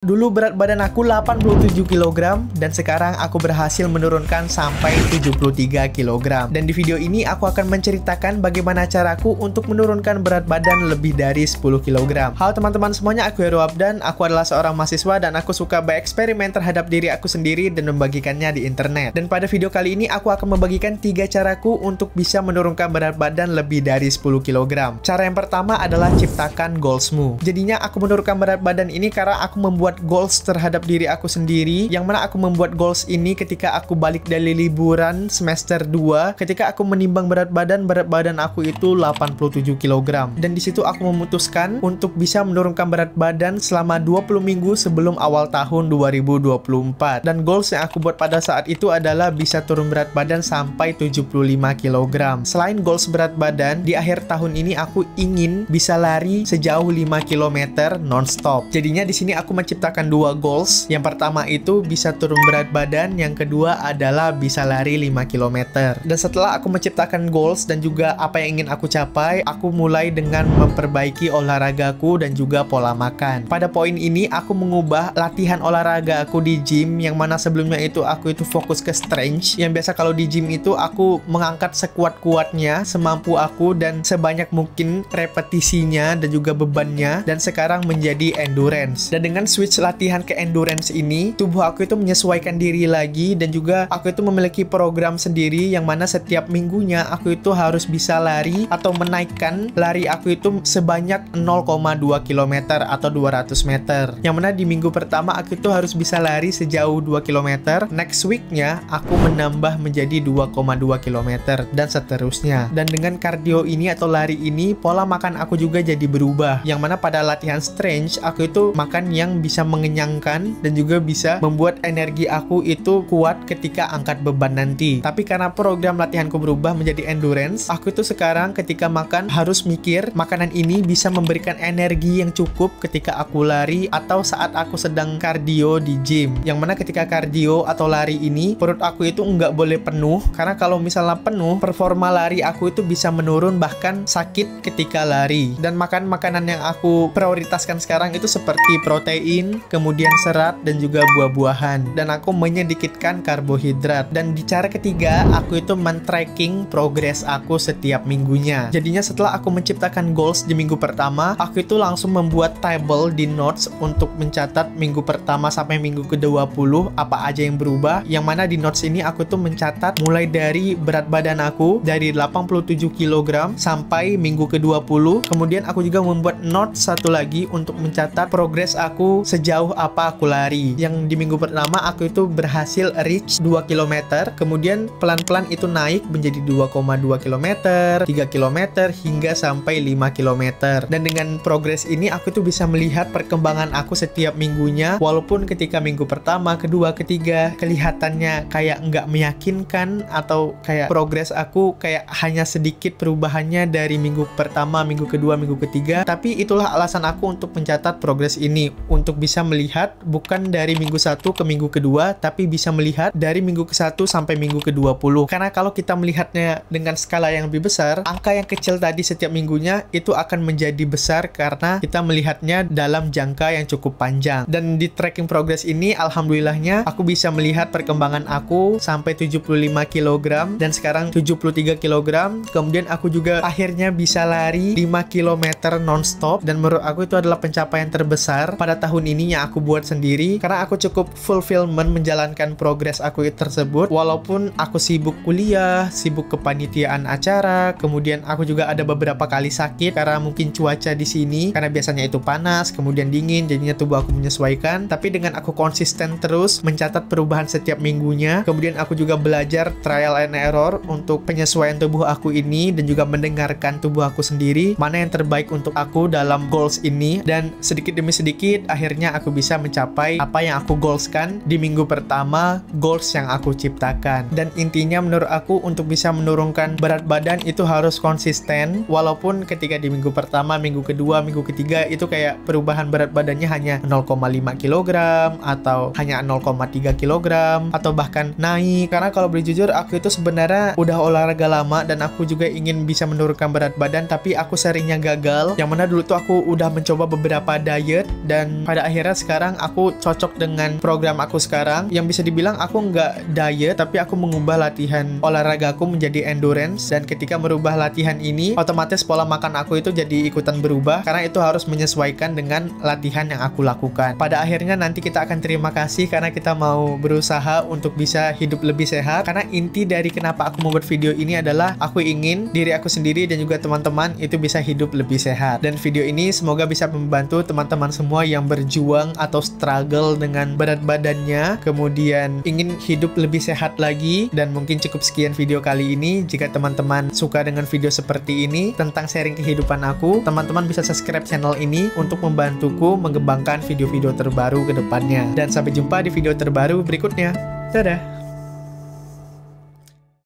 Dulu berat badan aku 87 kg dan sekarang aku berhasil menurunkan sampai 73 kg. Dan di video ini aku akan menceritakan bagaimana caraku untuk menurunkan berat badan lebih dari 10 kg. Halo teman-teman semuanya, aku Heru Abdan. Aku adalah seorang mahasiswa dan aku suka bereksperimen terhadap diri aku sendiri dan membagikannya di internet. Dan pada video kali ini aku akan membagikan 3 caraku untuk bisa menurunkan berat badan lebih dari 10 kg. Cara yang pertama adalah ciptakan goalsmu. Jadinya aku menurunkan berat badan ini karena aku membuat goals terhadap diri aku sendiri, yang mana aku membuat goals ini ketika aku balik dari liburan semester 2, ketika aku menimbang berat badan aku itu 87 kg. Dan di situ aku memutuskan untuk bisa menurunkan berat badan selama 20 minggu sebelum awal tahun 2024. Dan goals yang aku buat pada saat itu adalah bisa turun berat badan sampai 75 kg. Selain goals berat badan, di akhir tahun ini aku ingin bisa lari sejauh 5 km non-stop. Jadinya di sini aku menciptakan dua goals. Yang pertama itu bisa turun berat badan, yang kedua adalah bisa lari 5 km. Dan setelah aku menciptakan goals dan juga apa yang ingin aku capai, aku mulai dengan memperbaiki olahragaku dan juga pola makan. Pada poin ini aku mengubah latihan olahraga aku di gym, yang mana sebelumnya itu aku itu fokus ke strength, yang biasa kalau di gym itu aku mengangkat sekuat-kuatnya, semampu aku dan sebanyak mungkin repetisinya dan juga bebannya, dan sekarang menjadi endurance. Dan dengan switch latihan ke endurance ini, tubuh aku itu menyesuaikan diri lagi, dan juga aku itu memiliki program sendiri yang mana setiap minggunya aku itu harus bisa lari atau menaikkan lari aku itu sebanyak 0,2 km atau 200 meter. Yang mana di minggu pertama aku itu harus bisa lari sejauh 2 km, next weeknya aku menambah menjadi 2,2 km dan seterusnya. Dan dengan kardio ini atau lari ini, pola makan aku juga jadi berubah, yang mana pada latihan strength aku itu makan yang bisa mengenyangkan dan juga bisa membuat energi aku itu kuat ketika angkat beban nanti. Tapi karena program latihanku berubah menjadi endurance, aku itu sekarang ketika makan harus mikir makanan ini bisa memberikan energi yang cukup ketika aku lari atau saat aku sedang kardio di gym. Yang mana ketika kardio atau lari ini, perut aku itu nggak boleh penuh, karena kalau misalnya penuh, performa lari aku itu bisa menurun, bahkan sakit ketika lari. Dan makanan yang aku prioritaskan sekarang itu seperti protein, kemudian serat, dan juga buah-buahan. Dan aku menyedikitkan karbohidrat. Dan di cara ketiga, aku itu men-tracking progres aku setiap minggunya. Jadinya setelah aku menciptakan goals di minggu pertama, aku itu langsung membuat table di notes untuk mencatat minggu pertama sampai minggu ke-20 apa aja yang berubah. Yang mana di notes ini aku tuh mencatat mulai dari berat badan aku dari 87 kg sampai minggu ke-20. Kemudian aku juga membuat notes satu lagi untuk mencatat progres aku sejauh apa aku lari. Yang di minggu pertama aku itu berhasil reach 2 km, kemudian pelan-pelan itu naik menjadi 2,2 km, 3 km, hingga sampai 5 km. Dan dengan progres ini aku tuh bisa melihat perkembangan aku setiap minggunya, walaupun ketika minggu pertama, kedua, ketiga kelihatannya kayak nggak meyakinkan atau kayak progres aku kayak hanya sedikit perubahannya dari minggu pertama, minggu kedua, minggu ketiga. Tapi itulah alasan aku untuk mencatat progres ini, untuk bisa melihat bukan dari minggu 1 ke minggu kedua, tapi bisa melihat dari minggu ke-1 sampai minggu ke-20. Karena kalau kita melihatnya dengan skala yang lebih besar, angka yang kecil tadi setiap minggunya itu akan menjadi besar karena kita melihatnya dalam jangka yang cukup panjang. Dan di tracking progress ini, alhamdulillahnya aku bisa melihat perkembangan aku sampai 75 kg dan sekarang 73 kg. Kemudian aku juga akhirnya bisa lari 5 km non-stop, dan menurut aku itu adalah pencapaian terbesar pada tahun ini yang aku buat sendiri, karena aku cukup fulfillment menjalankan progres aku tersebut walaupun aku sibuk kuliah, sibuk kepanitiaan acara, kemudian aku juga ada beberapa kali sakit karena mungkin cuaca di sini, karena biasanya itu panas kemudian dingin, jadinya tubuh aku menyesuaikan. Tapi dengan aku konsisten terus mencatat perubahan setiap minggunya, kemudian aku juga belajar trial and error untuk penyesuaian tubuh aku ini, dan juga mendengarkan tubuh aku sendiri mana yang terbaik untuk aku dalam goals ini, dan sedikit demi sedikit akhirnya aku bisa mencapai apa yang aku goalskan di minggu pertama, goals yang aku ciptakan. Dan intinya menurut aku untuk bisa menurunkan berat badan itu harus konsisten, walaupun ketika di minggu pertama, minggu kedua, minggu ketiga itu kayak perubahan berat badannya hanya 0,5 kg atau hanya 0,3 kg atau bahkan naik. Karena kalau boleh jujur, aku itu sebenarnya udah olahraga lama dan aku juga ingin bisa menurunkan berat badan, tapi aku seringnya gagal. Yang mana dulu tuh aku udah mencoba beberapa diet dan pada akhirnya sekarang aku cocok dengan program aku sekarang, yang bisa dibilang aku nggak diet, tapi aku mengubah latihan olahraga aku menjadi endurance. Dan ketika merubah latihan ini, otomatis pola makan aku itu jadi ikutan berubah, karena itu harus menyesuaikan dengan latihan yang aku lakukan. Pada akhirnya nanti kita akan terima kasih karena kita mau berusaha untuk bisa hidup lebih sehat. Karena inti dari kenapa aku membuat video ini adalah aku ingin diri aku sendiri dan juga teman-teman itu bisa hidup lebih sehat. Dan video ini semoga bisa membantu teman-teman semua yang berjuang atau struggle dengan berat badannya, kemudian ingin hidup lebih sehat lagi. Dan mungkin cukup sekian video kali ini. Jika teman-teman suka dengan video seperti ini tentang sharing kehidupan aku, teman-teman bisa subscribe channel ini untuk membantuku mengembangkan video-video terbaru ke depannya. Dan sampai jumpa di video terbaru berikutnya. Dadah!